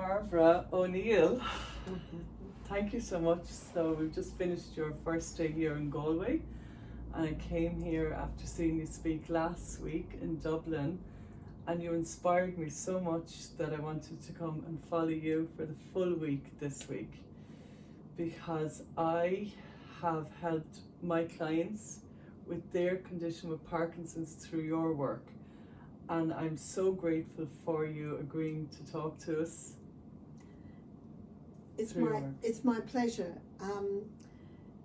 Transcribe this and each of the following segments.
Barbara O'Neill. Thank you so much. So we've just finished your first day here in Galway, and I came here after seeing you speak last week in Dublin, and you inspired me so much that I wanted to come and follow you for the full week this week, because I have helped my clients with their condition with Parkinson's through your work. And I'm so grateful for you agreeing to talk to us. It's my pleasure.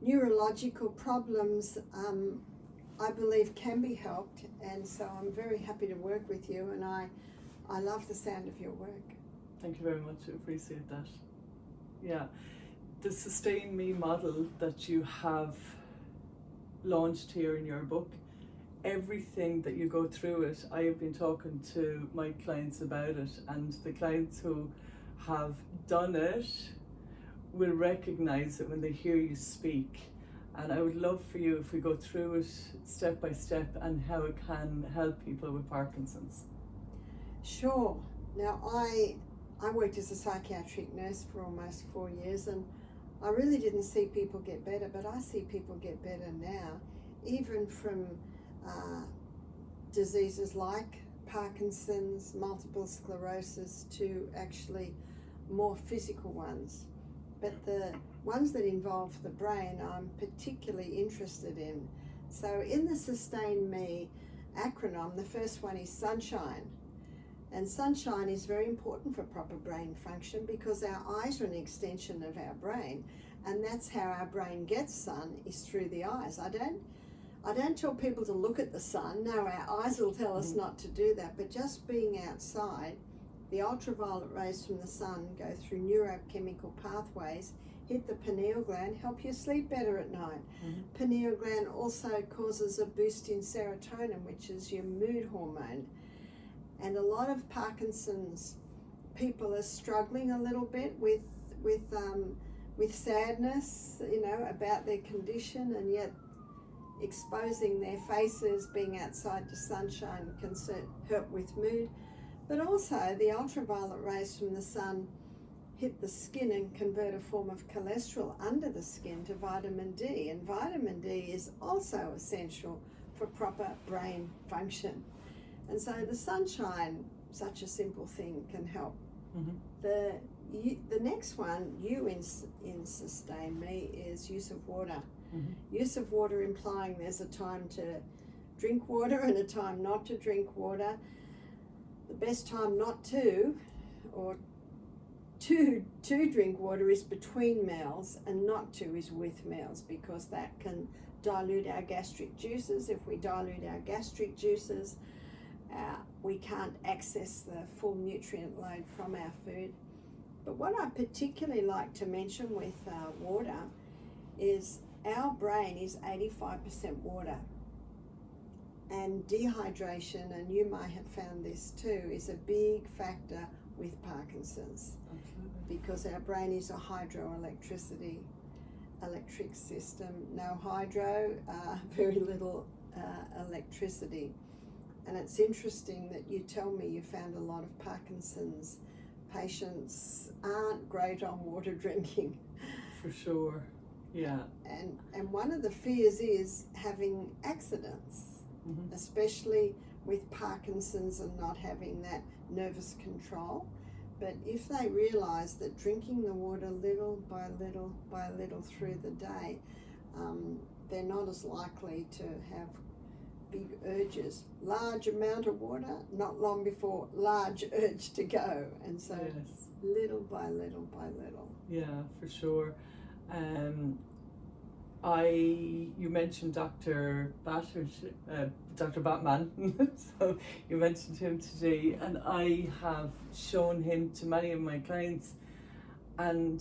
Neurological problems, I believe, can be helped, and so I'm very happy to work with you, and I love the sound of your work. Thank you very much. I appreciate that. Yeah, the Sustain Me model that you have launched here in your book, everything that you go through it, I have been talking to my clients about it, and the clients who have done it will recognize it when they hear you speak. And I would love for you if we go through it step by step and how it can help people with Parkinson's. Sure. Now, I worked as a psychiatric nurse for almost 4 years, and I really didn't see people get better, but I see people get better now, even from diseases like Parkinson's, multiple sclerosis, to actually more physical ones. But the ones that involve the brain, I'm particularly interested in. So in the Sustain Me acronym, the first one is sunshine. And sunshine is very important for proper brain function, because our eyes are an extension of our brain, and that's how our brain gets sun, is through the eyes. I don't tell people to look at the sun. No, our eyes will tell us not to do that. But just being outside, the ultraviolet rays from the sun go through neurochemical pathways, hit the pineal gland, help you sleep better at night. Pineal gland also causes a boost in serotonin, which is your mood hormone. And a lot of Parkinson's people are struggling a little bit with sadness, about their condition, and yet exposing their faces, being outside to sunshine can help with mood. But also the ultraviolet rays from the sun hit the skin and convert a form of cholesterol under the skin to vitamin D. And vitamin D is also essential for proper brain function. And so the sunshine, such a simple thing, can help. The next one, in Sustain Me, is use of water. Use of water implying there's a time to drink water and a time not to drink water. The best time not to, or to drink water, is between meals, and not to is with meals, because that can dilute our gastric juices. If we dilute our gastric juices, we can't access the full nutrient load from our food. But what I particularly like to mention with water is our brain is 85% water. And dehydration, and you might have found this too, is a big factor with Parkinson's. Absolutely. Because our brain is a hydroelectric system. No hydro, very little electricity. And it's interesting that you tell me you found a lot of Parkinson's patients aren't great on water drinking. For sure, yeah. And one of the fears is having accidents. Especially with Parkinson's and not having that nervous control. But if they realise that drinking the water little by little by little through the day, they're not as likely to have big urges. Large amount of water, not long before large urge to go. And so yes. Little by little by little. Yeah, for sure. You mentioned Dr. Batman, so you mentioned him today, and I have shown him to many of my clients, and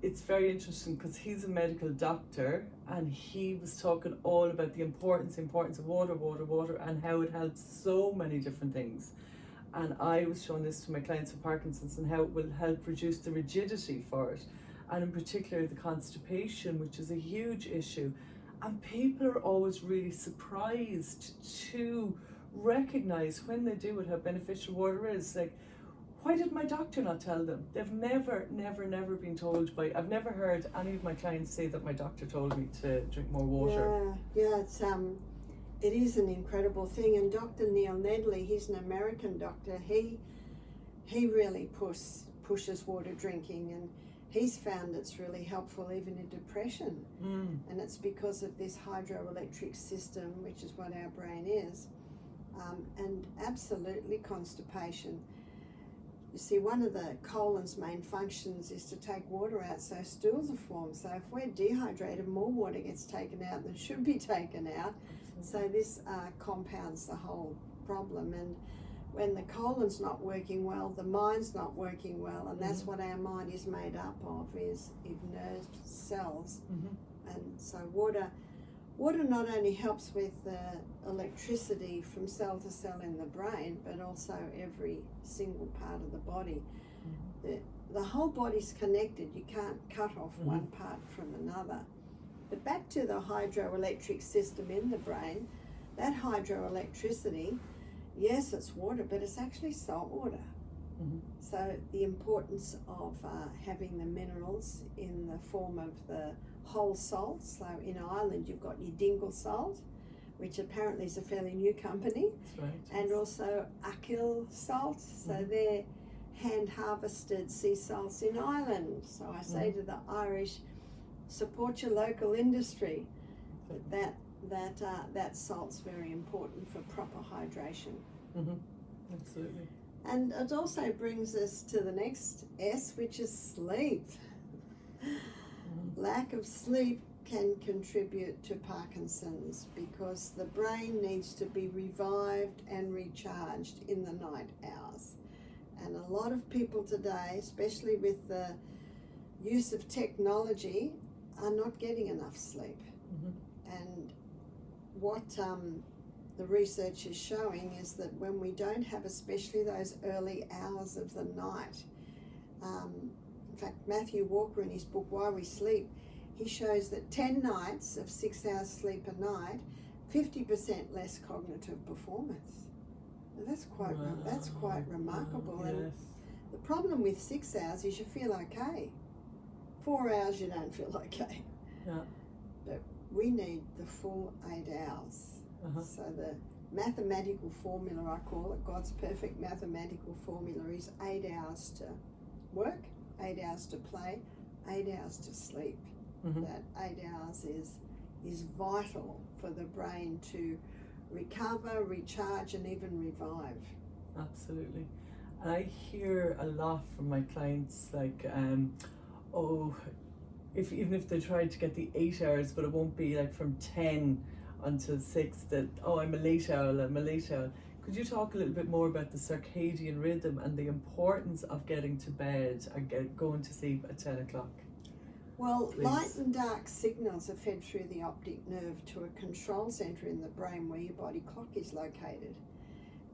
it's very interesting because he's a medical doctor, and he was talking all about the importance of water, and how it helps so many different things. And I was showing this to my clients with Parkinson's, and how it will help reduce the rigidity for it, and in particular the constipation, which is a huge issue. And people are always really surprised to recognize when they do it how beneficial water is. Like, why did my doctor not tell them? They've never been told by, I've never heard any of my clients say that my doctor told me to drink more water. Yeah, it is an incredible thing. And Dr. Neill, he's an American doctor, he really pushes water drinking, and he's found it's really helpful even in depression. And it's because of this hydroelectric system, which is what our brain is, and absolutely constipation. You see, one of the colon's main functions is to take water out so stools are formed. So if we're dehydrated, more water gets taken out than should be taken out. So this compounds the whole problem. And when the colon's not working well, the mind's not working well, and that's what our mind is made up of, is nerve cells. And so water not only helps with the electricity from cell to cell in the brain, but also every single part of the body. The whole body's connected. You can't cut off one part from another. But back to the hydroelectric system in the brain, that hydroelectricity, yes, it's water, but it's actually salt water. So the importance of having the minerals in the form of the whole salts. So in Ireland, you've got your dingle salt, which apparently is a fairly new company. That's right. And also Achill salt. So they're hand harvested sea salts in Ireland. So I say to the Irish, support your local industry. That salt's very important for proper hydration. Absolutely. And it also brings us to the next S, which is sleep. Lack of sleep can contribute to Parkinson's because the brain needs to be revived and recharged in the night hours. And a lot of people today, especially with the use of technology, are not getting enough sleep. And what the research is showing is that when we don't have, especially those early hours of the night, in fact, Matthew Walker in his book, Why We Sleep, he shows that 10 nights of 6 hours sleep a night, 50% less cognitive performance. Now that's quite remarkable. Yes. And the problem with 6 hours is you feel okay. 4 hours you don't feel okay. But we need the full 8 hours. So the mathematical formula, I call it, God's perfect mathematical formula, is 8 hours to work, 8 hours to play, 8 hours to sleep. That 8 hours is vital for the brain to recover, recharge, and even revive. Absolutely. And I hear a lot from my clients, like, even if they try to get the 8 hours, but it won't be like from 10 until 6, that, I'm a late owl. Could you talk a little bit more about the circadian rhythm and the importance of getting to bed and going to sleep at 10 o'clock? Well, Please. Light and dark signals are fed through the optic nerve to a control centre in the brain where your body clock is located.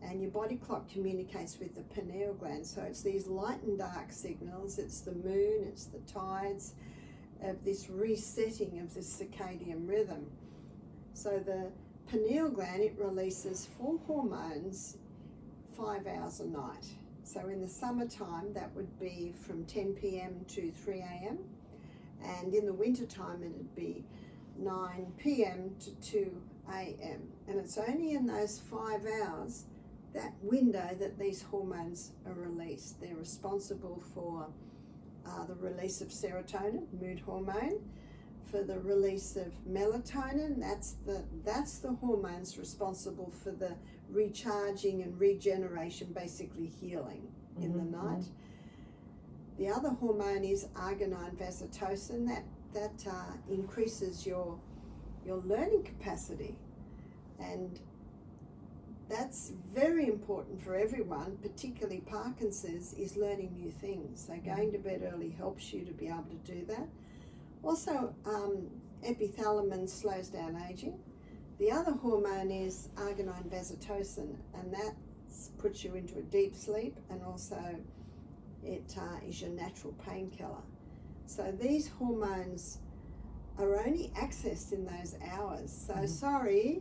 And your body clock communicates with the pineal gland. So it's these light and dark signals, it's the moon, it's the tides, of this resetting of the circadian rhythm. So the pineal gland, it releases 4 hormones 5 hours a night. So in the summertime, that would be from 10 p.m. to 3 a.m. And in the wintertime, it'd be 9 p.m. to 2 a.m. And it's only in those 5 hours, that window, that these hormones are released. They're responsible for the release of serotonin, mood hormone, for the release of melatonin. That's the hormones responsible for the recharging and regeneration, basically healing in the night. The other hormone is arginine vasotocin. That increases your learning capacity, and that's very important for everyone, particularly Parkinson's, is learning new things. So going to bed early helps you to be able to do that. Also, epithalamin slows down aging. The other hormone is arginine vasotocin, and that puts you into a deep sleep, and also it is your natural painkiller. So these hormones are only accessed in those hours. So sorry,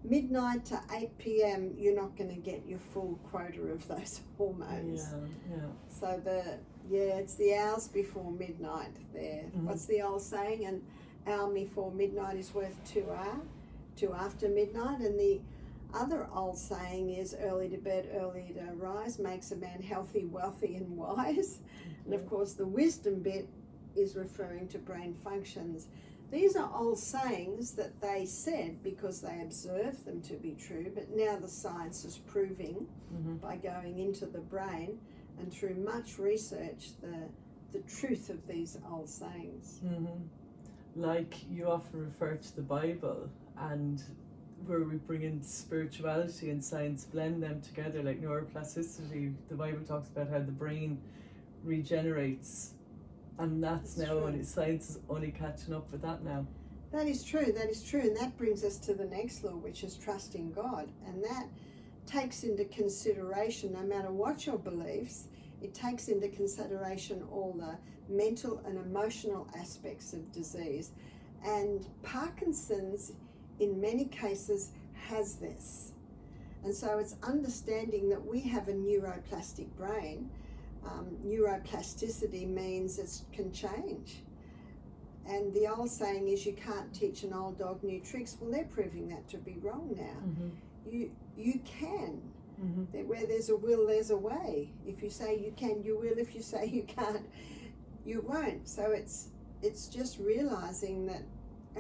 midnight to 8 p.m. you're not going to get your full quota of those hormones. Yeah. So it's the hours before midnight there. Mm-hmm. What's the old saying? An hour before midnight is worth 2 hours, 2 after midnight. And the other old saying is early to bed, early to rise makes a man healthy, wealthy and wise. And of course the wisdom bit is referring to brain functions. These are old sayings that they said because they observed them to be true, but now the science is proving by going into the brain and through much research the truth of these old sayings. Like you often refer to the Bible, and where we bring in spirituality and science, blend them together, like neuroplasticity. The Bible talks about how the brain regenerates, and that's now true. Only science is only catching up with that now. That is true, and that brings us to the next law, which is trusting God, and that takes into consideration, no matter what your beliefs, it takes into consideration all the mental and emotional aspects of disease. And Parkinson's, in many cases, has this. And so it's understanding that we have a neuroplastic brain. Neuroplasticity means it can change. And the old saying is you can't teach an old dog new tricks. Well, they're proving that to be wrong now. You can. Where there's a will, there's a way. If you say you can, you will. If you say you can't, you won't. So it's just realizing that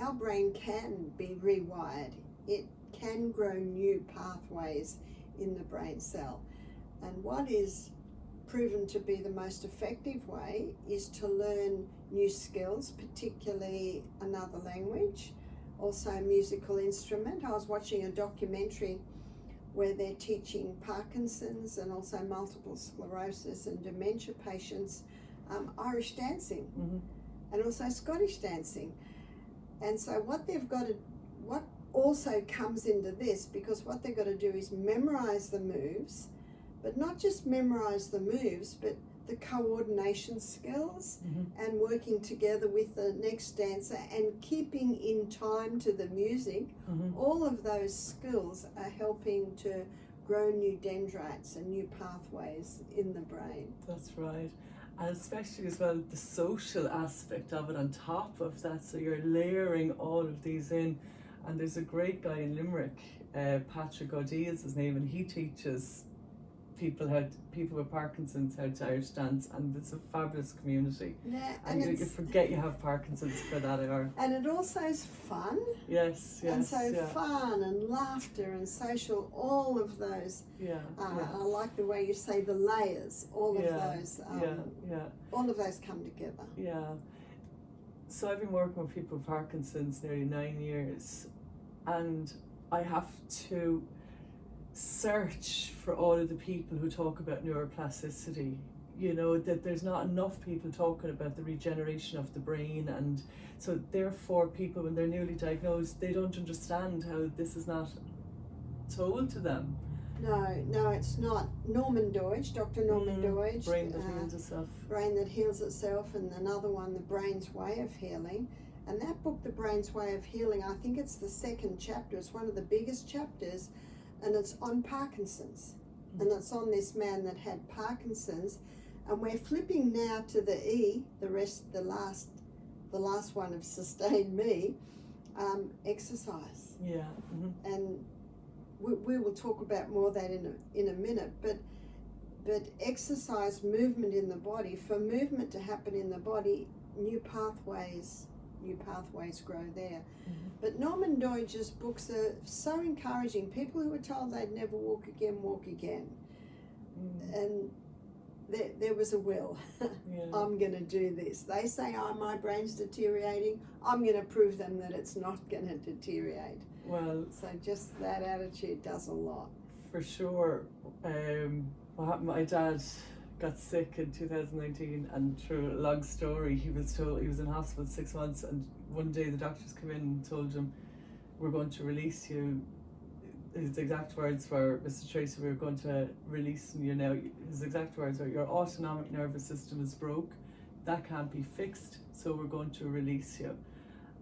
our brain can be rewired. It can grow new pathways in the brain cell. And what is proven to be the most effective way is to learn new skills, particularly another language, also a musical instrument. I was watching a documentary where they're teaching Parkinson's and also multiple sclerosis and dementia patients Irish dancing and also Scottish dancing. And so what also comes into this, because what they've got to do is memorize the moves, but not just memorize the moves, but the coordination skills and working together with the next dancer and keeping in time to the music. All of those skills are helping to grow new dendrites and new pathways in the brain. That's right. And especially as well the social aspect of it on top of that, so you're layering all of these in. And there's a great guy in Limerick, Patrick O'Dea is his name, and he teaches people with Parkinson's how to Irish dance, and it's a fabulous community. Yeah, and you forget you have Parkinson's for that hour. And it also is fun. Yes. And so fun and laughter and social, all of those. I like the way you say the layers. All of those. All of those come together. Yeah. So I've been working with people with Parkinson's nearly 9 years, and I have to search for all of the people who talk about neuroplasticity. You know, that there's not enough people talking about the regeneration of the brain, and so therefore people, when they're newly diagnosed, they don't understand how this is not told to them. No, it's not. Dr. Norman Deutsch. Brain that heals itself. Brain that heals itself, and another one, The Brain's Way of Healing. And that book, The Brain's Way of Healing, I think it's the second chapter. It's one of the biggest chapters, and it's on Parkinson's. And it's on this man that had Parkinson's. And we're flipping now to the E, the last one of Sustain Me, exercise. Yeah. And we will talk about more of that in a minute, but exercise, movement in the body, for movement to happen in the body, new pathways grow there. But Norman Deutsch's books are so encouraging. People who were told they'd never walk again. And there was a will. I'm going to do this. They say, my brain's deteriorating. I'm going to prove them that it's not going to deteriorate. Well, so just that attitude does a lot. For sure. What happened? My dad got sick in 2019, and through a long story, he was told he was in hospital 6 months, and one day the doctors came in and told him, "We're going to release you." His exact words were, "Mr. Treacy, we're going to release you now." His exact words were, "Your autonomic nervous system is broke. That can't be fixed, so we're going to release you."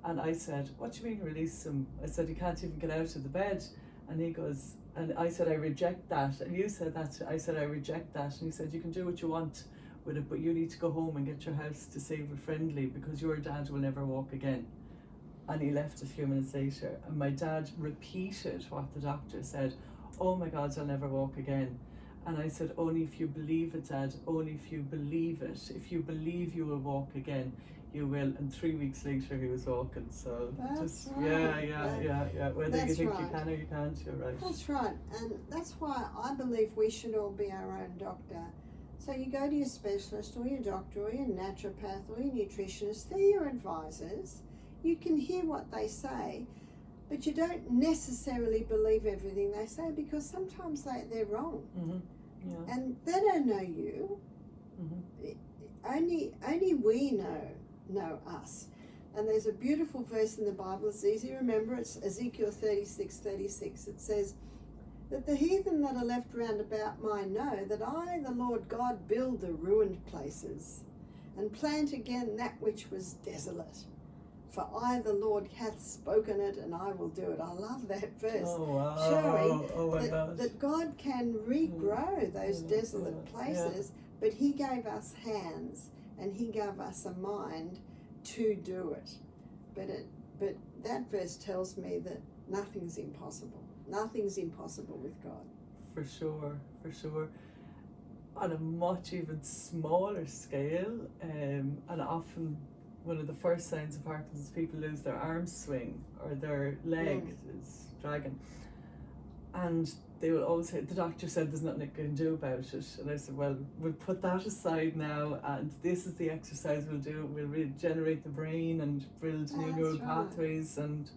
And I said, "What do you mean release him?" I said, "He can't even get out of the bed." And he goes, and I said, I reject that. And you said that. I said, I reject that. And he said, you can do what you want with it, but you need to go home and get your house disabled friendly because your dad will never walk again. And he left a few minutes later. And my dad repeated what the doctor said. Oh my God, I'll never walk again. And I said, only if you believe it, Dad, only if you believe it. If you believe you will walk again, you will. And 3 weeks later he was walking. So That's just right. yeah. Whether you That's think right. you can or you can't, you're right. That's right, and that's why I believe we should all be our own doctor. So you go to your specialist or your doctor or your naturopath or your nutritionist, they're your advisors. You can hear what they say, but you don't necessarily believe everything they say because sometimes they're wrong. Mm-hmm. Yeah. And they don't know you. Mm-hmm. Only we know us. And there's a beautiful verse in the Bible, it's easy to remember, it's Ezekiel 36:36. It says, that the heathen that are left round about mine know that I, the Lord God, build the ruined places and plant again that which was desolate. For I, the Lord, hath spoken it, and I will do it. I love that verse. Oh, wow. Showing that God can regrow those desolate places, but he gave us hands and he gave us a mind to do it. But that verse tells me that nothing's impossible. Nothing's impossible with God. For sure. On a much even smaller scale, and often one of the first signs of Parkinson's, people lose their arm swing or their leg is dragging. And they will always say, the doctor said there's nothing I can do about it. And I said, well, we'll put that aside now, and this is the exercise we'll do. We'll regenerate the brain and build new neural pathways. And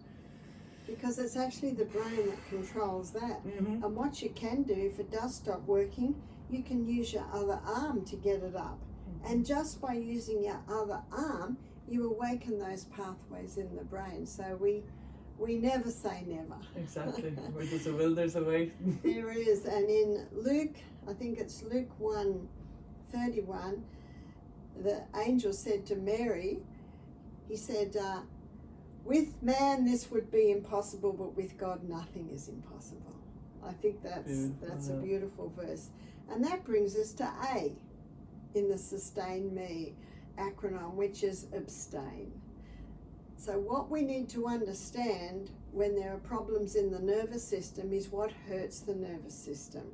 because it's actually the brain that controls that. Mm-hmm. And what you can do, if it does stop working, you can use your other arm to get it up. Mm-hmm. And just by using your other arm, you awaken those pathways in the brain. So we never say never. Exactly. Where there's a will, there's a way. There is. And in Luke, I think it's Luke 1:31, the angel said to Mary, he said, with man this would be impossible, but with God nothing is impossible. I think that's a beautiful verse. And that brings us to A in the Sustain Me acronym, which is abstain. So what we need to understand when there are problems in the nervous system is what hurts the nervous system.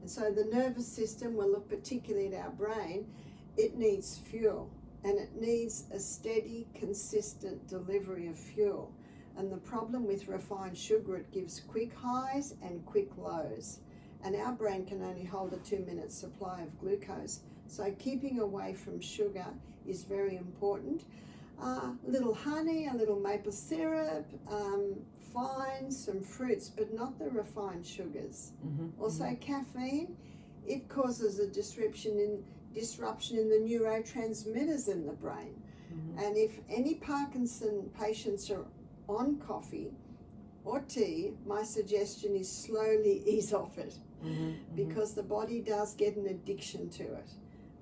And so the nervous system, we'll look particularly at our brain, it needs fuel. And it needs a steady, consistent delivery of fuel. And the problem with refined sugar, it gives quick highs and quick lows. And our brain can only hold a 2-minute supply of glucose. So keeping away from sugar is very important. A little honey, a little maple syrup, fine, some fruits, but not the refined sugars. Mm-hmm. Also caffeine, it causes a disruption in the neurotransmitters in the brain. Mm-hmm. And if any Parkinson patients are on coffee or tea, my suggestion is slowly ease off it. Mm-hmm. Because the body does get an addiction to it.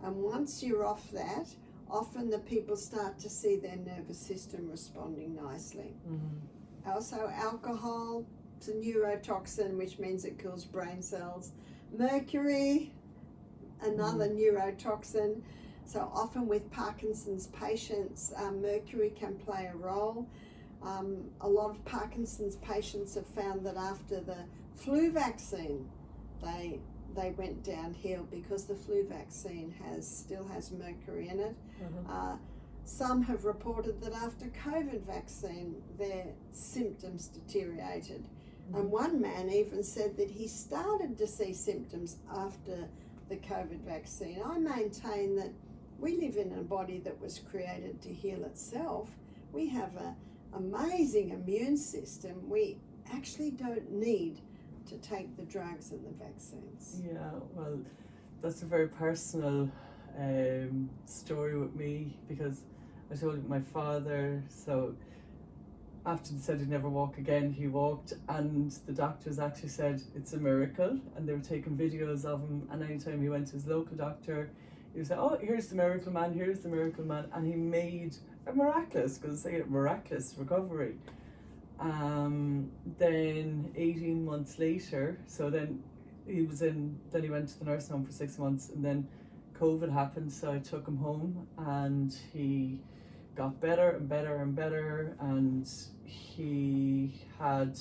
And once you're off that, often the people start to see their nervous system responding nicely. Mm-hmm. Also alcohol, it's a neurotoxin, which means it kills brain cells. Mercury, another neurotoxin. So often with Parkinson's patients, mercury can play a role. A lot of Parkinson's patients have found that after the flu vaccine, they went downhill because the flu vaccine still has mercury in it. Mm-hmm. Some have reported that after COVID vaccine, their symptoms deteriorated. Mm-hmm. And one man even said that he started to see symptoms after the COVID vaccine. I maintain that we live in a body that was created to heal itself. We have an amazing immune system. We actually don't need to take the drugs and the vaccines. Yeah, well, that's a very personal story with me, because I told my father, so after they said he'd never walk again, he walked, and the doctors actually said it's a miracle, and they were taking videos of him, and anytime he went to his local doctor, he would say, oh, here's the miracle man, and he made a miraculous recovery. Then 18 months later, so then he went to the nursing home for 6 months, and then COVID happened, so I took him home, and he got better and better and better, and he had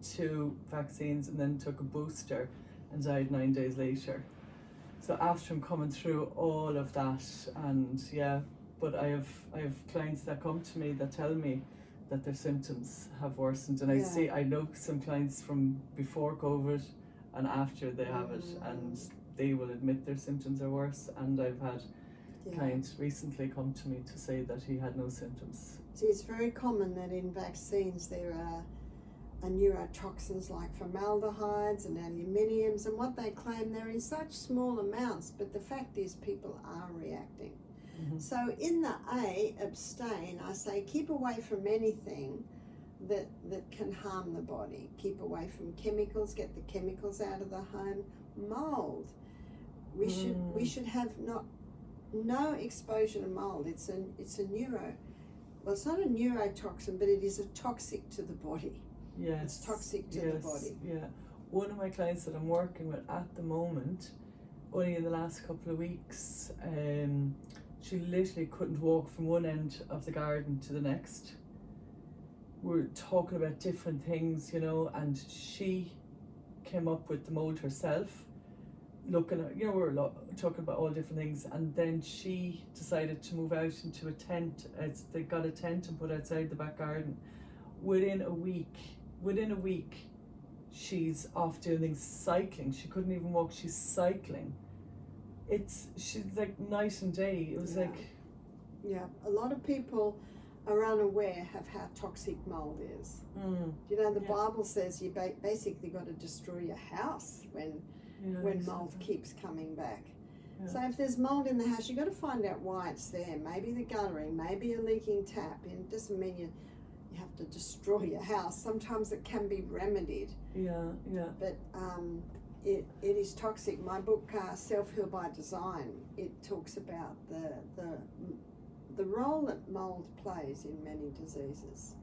2 vaccines and then took a booster and died 9 days later. So after him coming through all of that, and yeah, but I have clients that come to me that tell me that their symptoms have worsened, and I know some clients from before COVID and after they have it, and they will admit their symptoms are worse, and I've had clients recently come to me to say that he had no symptoms. See, it's very common that in vaccines there are neurotoxins like formaldehydes and aluminiums, and what they claim they're in such small amounts, but the fact is people are reacting. So in the A, abstain, I say keep away from anything that can harm the body. Keep away from chemicals, get the chemicals out of the home. Mold, we should have no exposure to mold. It's a it's not a neurotoxin, but it is a toxic to the body. Yes, it's toxic to the body. Yeah, one of my clients that I'm working with at the moment, only in the last couple of weeks, she literally couldn't walk from one end of the garden to the next. We're talking about different things, you know, and she came up with the mold herself, looking at, you know, we're talking about all different things, and then she decided to move out into a tent. They got a tent and put outside the back garden. Within a week, she's off doing things, cycling. She couldn't even walk, she's cycling. She's like night and day. It was a lot of people are unaware of how toxic mold is. You know, the Bible says you basically got to destroy your house when mold keeps coming back. So if there's mold in the house, you've got to find out why it's there. Maybe the guttering, maybe a leaking tap. It doesn't mean you have to destroy your house. Sometimes it can be remedied. But it is toxic. My book, Self-Heal by Design, it talks about the role that mold plays in many diseases.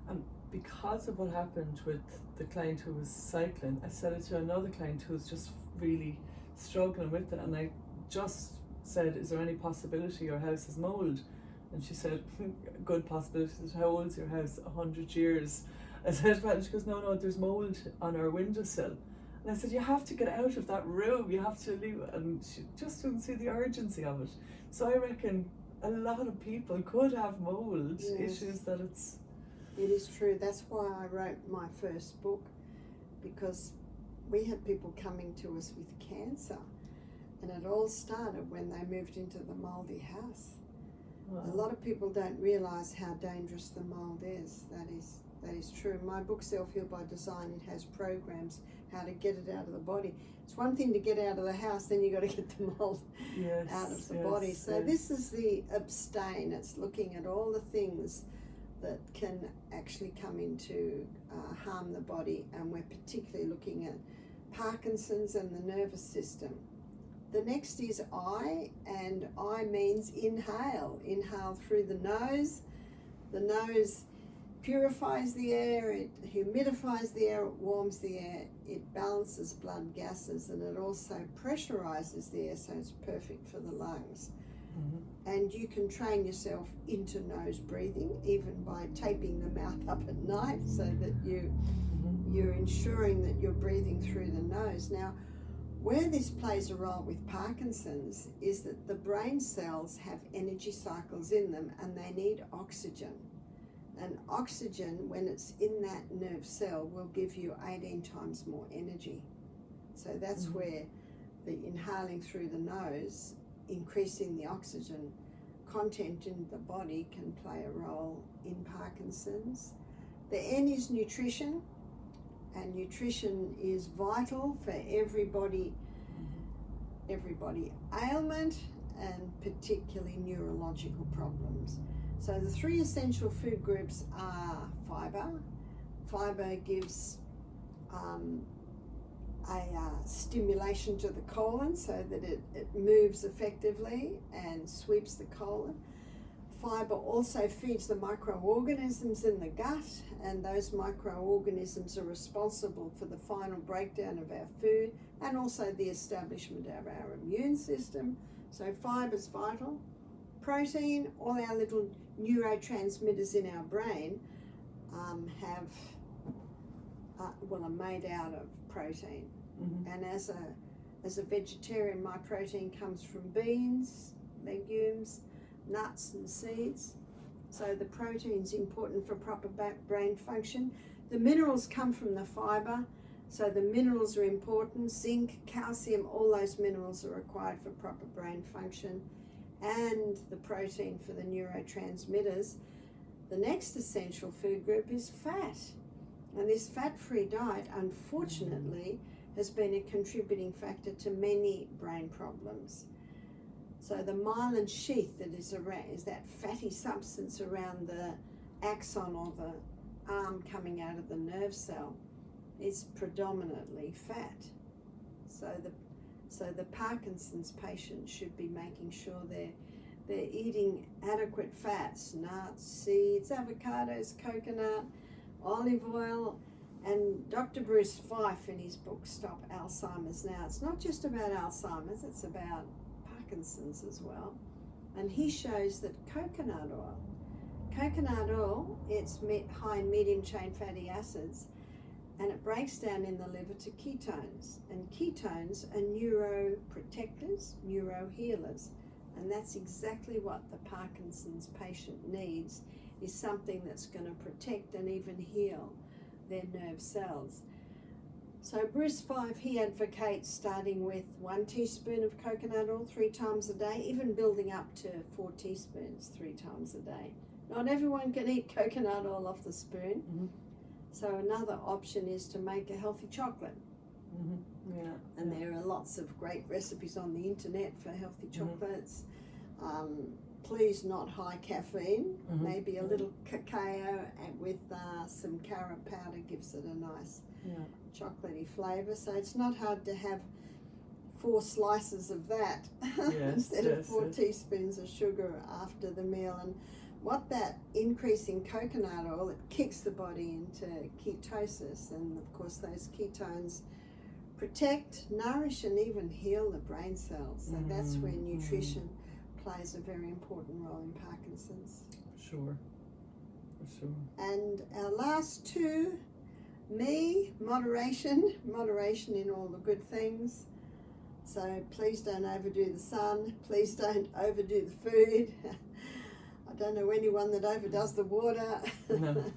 And because of what happened with the client who was cycling, I said it to another client who was just really struggling with it, and I just said, is there any possibility your house is mold? And she said, good possibility. How old is your house? 100 years. I said, well, she goes, no, there's mold on our windowsill. And I said, you have to get out of that room, you have to leave. And she just didn't see the urgency of it. So I reckon a lot of people could have mold issues that it's... It is true. That's why I wrote my first book, because we had people coming to us with cancer, and it all started when they moved into the mouldy house. Wow. A lot of people don't realise how dangerous the mould is. That is true. My book, Self-Heal by Design, it has programs how to get it out of the body. It's one thing to get out of the house, then you've got to get the mould out of the body. So this is the abstain. It's looking at all the things that can actually come into harm the body, and we're particularly looking at Parkinson's and the nervous system. The next is I, and I means inhale. Inhale through the nose. The nose purifies the air, it humidifies the air, it warms the air, it balances blood gases, and it also pressurizes the air, so it's perfect for the lungs. And you can train yourself into nose breathing, even by taping the mouth up at night, so that you're ensuring that you're breathing through the nose. Now, where this plays a role with Parkinson's is that the brain cells have energy cycles in them, and they need oxygen. And oxygen, when it's in that nerve cell, will give you 18 times more energy. So that's where the inhaling through the nose, increasing the oxygen content in the body, can play a role in Parkinson's. The N is nutrition, and nutrition is vital for everybody ailment, and particularly neurological problems. So the 3 essential food groups are fibre. Fibre gives a stimulation to the colon so that it moves effectively and sweeps the colon. Fibre also feeds the microorganisms in the gut, and those microorganisms are responsible for the final breakdown of our food and also the establishment of our immune system. So fibre's vital. Protein, all our little neurotransmitters in our brain are made out of protein. Mm-hmm. And as a vegetarian, my protein comes from beans, legumes, nuts and seeds. So the protein's important for proper brain function. The minerals come from the fibre, so the minerals are important. Zinc, calcium, all those minerals are required for proper brain function. And the protein for the neurotransmitters. The next essential food group is fat. And this fat-free diet, unfortunately, has been a contributing factor to many brain problems. So the myelin sheath that is around is that fatty substance around the axon or the arm coming out of the nerve cell is predominantly fat. So the Parkinson's patient should be making sure they're eating adequate fats, nuts, seeds, avocados, coconut, olive oil. And Dr. Bruce Fife in his book Stop Alzheimer's Now, it's not just about Alzheimer's, it's about Parkinson's as well. And he shows that coconut oil, it's high in medium chain fatty acids, and it breaks down in the liver to ketones. And ketones are neuroprotectors, neurohealers. And that's exactly what the Parkinson's patient needs, is something that's going to protect and even heal their nerve cells. So Bruce Fife, he advocates starting with 1 teaspoon of coconut oil 3 times a day, even building up to 4 teaspoons 3 times a day. Not everyone can eat coconut oil off the spoon. Mm-hmm. So another option is to make a healthy chocolate. Mm-hmm. Yeah. And there are lots of great recipes on the internet for healthy chocolates. Please not high caffeine, maybe a little cacao and with some carob powder gives it a nice chocolatey flavour. So it's not hard to have 4 slices of that instead of 4 teaspoons of sugar after the meal. And what that increase in coconut oil, it kicks the body into ketosis, and of course those ketones protect, nourish and even heal the brain cells. So that's where nutrition plays a very important role in Parkinson's. Sure. And our last 2, moderation in all the good things. So please don't overdo the sun, please don't overdo the food. I don't know anyone that overdoes the water. No.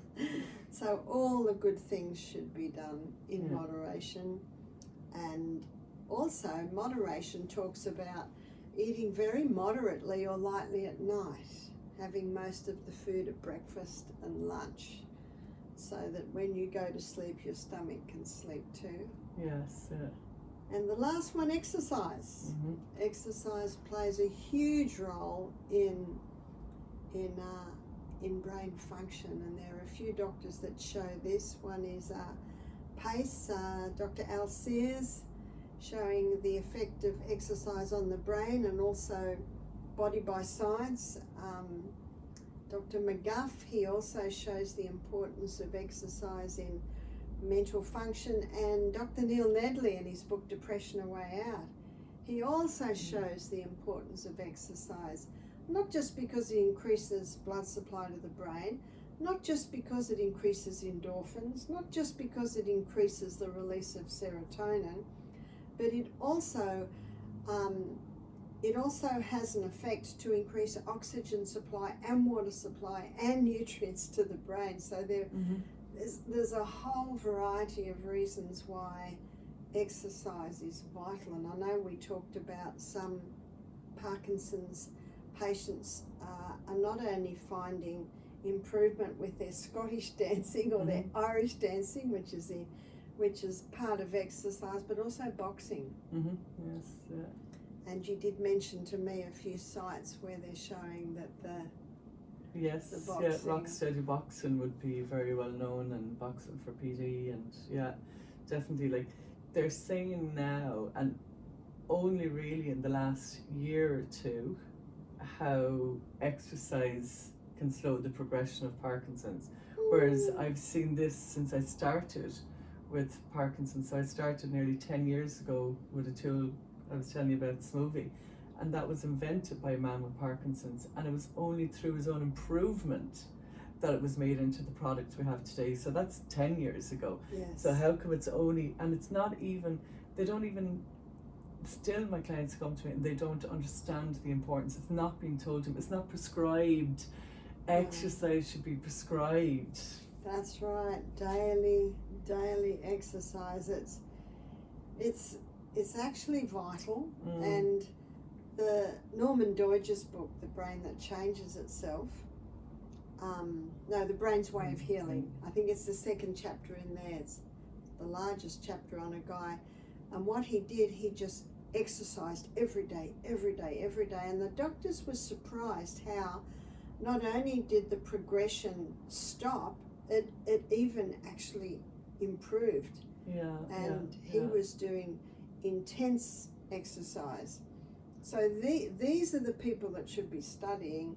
So all the good things should be done in moderation. And also moderation talks about eating very moderately or lightly at night, having most of the food at breakfast and lunch, so that when you go to sleep, your stomach can sleep too. Yes. And the last one, exercise. Exercise plays a huge role in brain function, and there are a few doctors that show this. One is PACE, Dr. Al Sears, showing the effect of exercise on the brain, and also Body by Science. Dr. McGuff, he also shows the importance of exercise in mental function, and Dr. Neill in his book Depression: A Way Out, he also shows the importance of exercise, not just because it increases blood supply to the brain, not just because it increases endorphins, not just because it increases the release of serotonin, but it also has an effect to increase oxygen supply and water supply and nutrients to the brain. So there's a whole variety of reasons why exercise is vital. And I know we talked about some Parkinson's patients are not only finding improvement with their Scottish dancing or their Irish dancing, which is part of exercise, but also boxing. Yes. And you did mention to me a few sites where they're showing that the boxing. Rock steady boxing would be very well known, and boxing for PD, and definitely, like they're saying now, and only really in the last year or 2, how exercise can slow the progression of Parkinson's. Whereas I've seen this since I started with Parkinson's. So I started nearly 10 years ago with a tool I was telling you about, Smoothie. And that was invented by a man with Parkinson's. And it was only through his own improvement that it was made into the product we have today. So that's 10 years ago. Yes. So how come it's only, and it's not even, they don't even, still my clients come to me and they don't understand the importance. It's not being told to them, it's not prescribed. Exercise should be prescribed. That's right. Daily exercise. It's actually vital. And the Norman Doidge's book, The Brain That Changes Itself. The Brain's Way of Healing. I think it's the second chapter in there. It's the largest chapter on a guy. And what he did, he just exercised every day. And the doctors were surprised how not only did the progression stop, it even actually improved. He was doing intense exercise. So these are the people that should be studying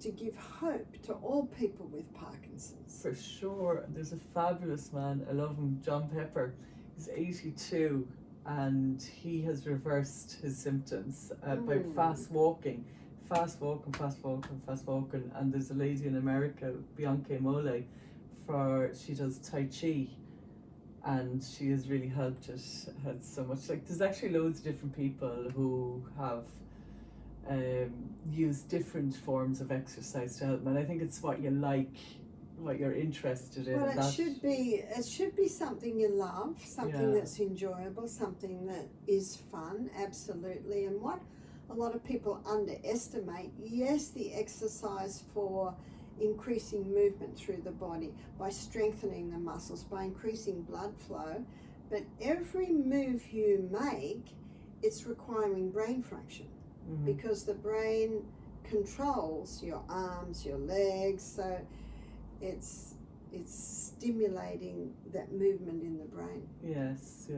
to give hope to all people with Parkinson's. For sure. There's a fabulous man, I love him, John Pepper. He's 82 and he has reversed his symptoms by fast walking. And there's a lady in America, Bianca Mole, she does Tai Chi, and she has really helped it. Had so much, like, there's actually loads of different people who have used different forms of exercise to help them, and I think it's what you like, what you're interested in. Well, it should be something you love, something that's enjoyable, something that is fun, absolutely. And what a lot of people underestimate, yes, the exercise for increasing movement through the body, by strengthening the muscles, by increasing blood flow, but every move you make, it's requiring brain function, because the brain controls your arms, your legs, so it's stimulating that movement in the brain. Yes,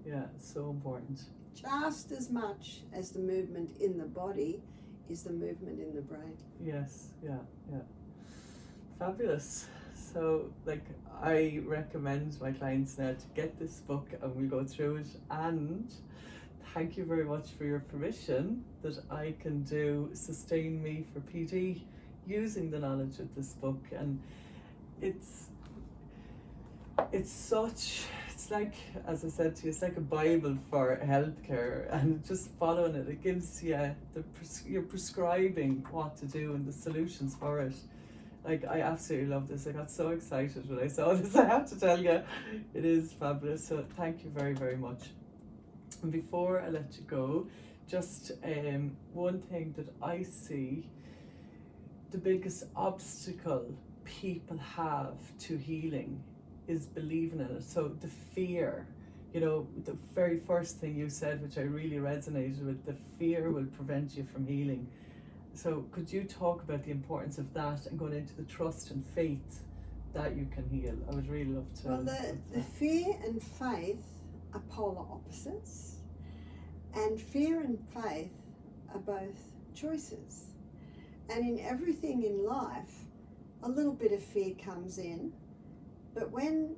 yeah, so important. Just as much as the movement in the body is the movement in the brain. Yes, yeah. Fabulous. So, like, I recommend my clients now to get this book and we'll go through it. And thank you very much for your permission that I can do Sustain Me for PD using the knowledge of this book. And it's like, as I said to you, it's like a Bible for healthcare, and just following it, it gives you you're prescribing what to do and the solutions for it. Like, I absolutely love this. I got so excited when I saw this, I have to tell you. It is fabulous. So thank you very, very much. And before I let you go, just one thing that I see, the biggest obstacle people have to healing is believing in it. So the fear, the very first thing you said, which I really resonated with, the fear will prevent you from healing. So could you talk about the importance of that and going into the trust and faith that you can heal? I would really love to. Well, the fear and faith are polar opposites, and fear and faith are both choices. And in everything in life, a little bit of fear comes in, but when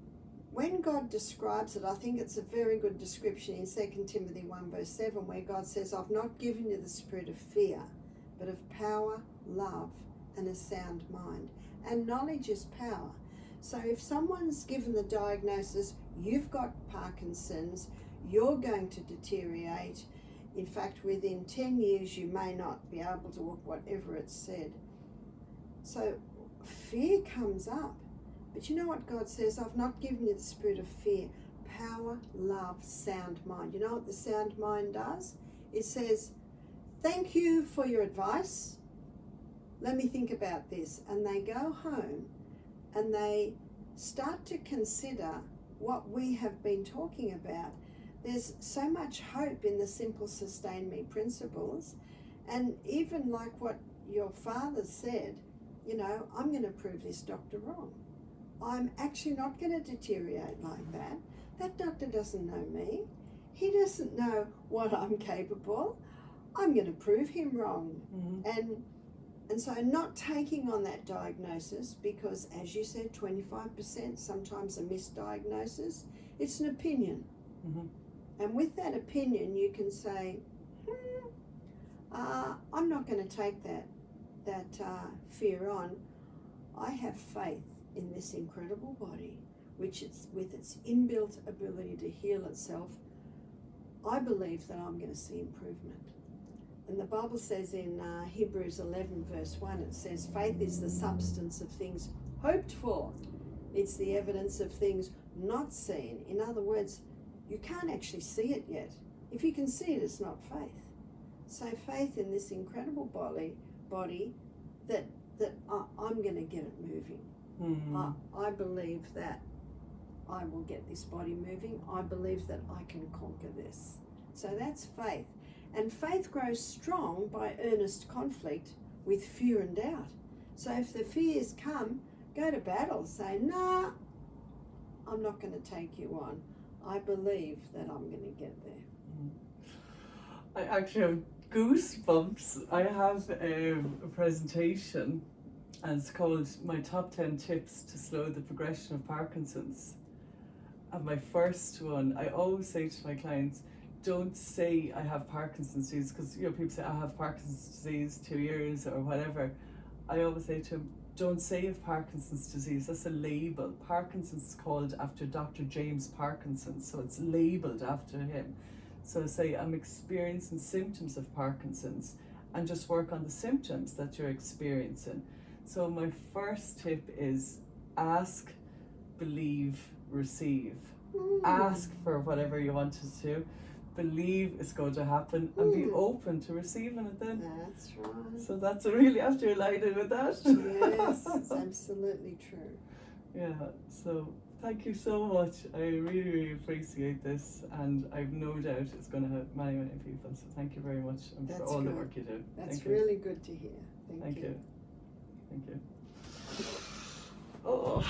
God describes it, I think it's a very good description in 2 Timothy 1 verse 7, where God says, I've not given you the spirit of fear, but of power, love, and a sound mind. And knowledge is power. So if someone's given the diagnosis, you've got Parkinson's, you're going to deteriorate. In fact, within 10 years, you may not be able to walk, whatever it's said. So fear comes up. But you know what God says? I've not given you the spirit of fear, power, love, sound mind. You know what the sound mind does? It says, thank you for your advice. Let me think about this. And they go home and they start to consider what we have been talking about. There's so much hope in the simple Sustain Me principles. And even like what your father said, I'm going to prove this doctor wrong. I'm actually not going to deteriorate like that. That doctor doesn't know me. He doesn't know what I'm capable. I'm going to prove him wrong. Mm-hmm. And so not taking on that diagnosis, because as you said, 25% sometimes a misdiagnosis, it's an opinion. Mm-hmm. And with that opinion, you can say, I'm not going to take that fear on. I have faith in this incredible body, which it's with its inbuilt ability to heal itself. I believe that I'm going to see improvement. And the Bible says in Hebrews 11 verse 1, it says, faith is the substance of things hoped for. It's the evidence of things not seen. In other words, you can't actually see it yet. If you can see it, it's not faith. So faith in this incredible body that I'm going to get it moving. Mm-hmm. I believe that I will get this body moving. I believe that I can conquer this. So that's faith. And faith grows strong by earnest conflict with fear and doubt. So if the fears come, go to battle. Say, nah, I'm not going to take you on. I believe that I'm going to get there. I actually have goosebumps. I have a presentation, and it's called My Top 10 Tips to Slow the Progression of Parkinson's. And my first one, I always say to my clients, don't say I have Parkinson's disease, because people say I have Parkinson's disease 2 years or whatever. I always say to them, don't say of Parkinson's disease, that's a label. Parkinson's is called after Dr. James Parkinson, so it's labelled after him. So say I'm experiencing symptoms of Parkinson's, and just work on the symptoms that you're experiencing. So my first tip is ask, believe, receive. Ask for whatever you want to do. Believe it's going to happen, and be open to receiving it then. That's right. So that's really after you're lighted with that. Yes, it's absolutely true. Yeah, so thank you so much. I really, really appreciate this, and I've no doubt it's going to help many, many people. So thank you very much, and for all the work you do. That's really good to hear. Thank you. Thank you. Oh.